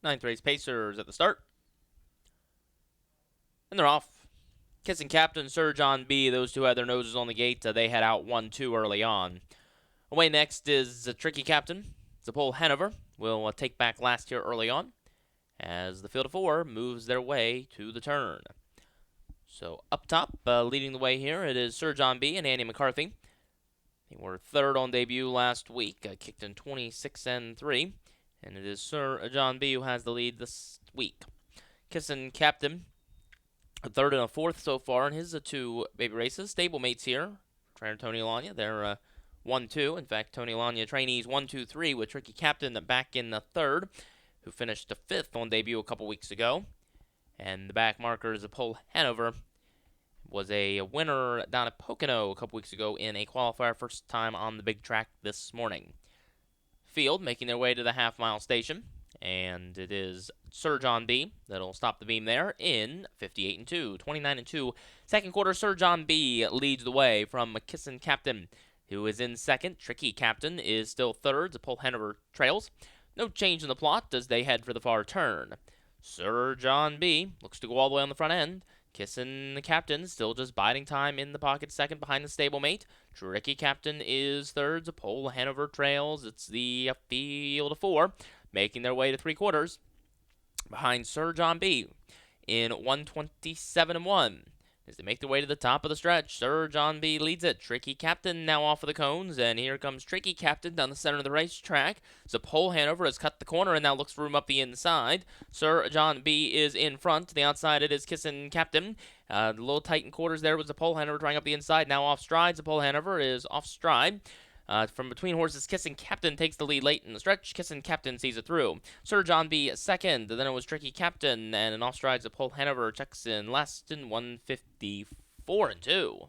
Ninth race Pacers at the start. And they're off. Kissing Captain, Sir John B. Those two had their noses on the gate. They had out 1-2 early on. Away next is Tricky Captain. Zapole Hanover will take back last here early on as the field of four moves their way to the turn. So up top, leading the way here, it is Sir John B. and Andy McCarthy. They were third on debut last week, kicked in 26-3, and it is Sir John B. who has the lead this week. Kissin' Captain, a third and a fourth so far in his two baby races. Stablemates here, trainer Tony Lanya, they're 1-2. In fact, Tony Lanya trainees 1-2-3 with Tricky Captain back in the third, who finished fifth on debut a couple weeks ago. And the back markers of Pole Hanover was a winner down at Pocono a couple weeks ago in a qualifier, first time on the big track this morning. Field making their way to the half-mile station, and it is Sir John B. that'll stop the beam there in 58-2, 29-2. Second quarter, Sir John B. leads the way from Kissin' Captain, who is in second. Tricky Captain is still third. Zapole Hanover trails. No change in the plot as they head for the far turn. Sir John B. looks to go all the way on the front end. Kissin' the Captain still just biding time in the pocket second behind the stablemate. Tricky Captain is third. Zapole Hanover trails. It's the field of four making their way to three quarters behind Sir John B. in 127-1. As they make their way to the top of the stretch, Sir John B. leads it. Tricky Captain now off of the cones, and here comes Tricky Captain down the center of the racetrack. Zapole Hanover has cut the corner and now looks for room up the inside. Sir John B. is in front. To the outside, it is Kissin' Captain. A little tight in quarters there with Zapole Hanover trying up the inside. Now off stride. Zapole Hanover is off stride. From between horses, Kissin' Captain takes the lead late in the stretch. Kissin' Captain sees it through. Sir John B. second. Then it was Tricky Captain, and an off stride Zapole Hanover checks in last in 154-2.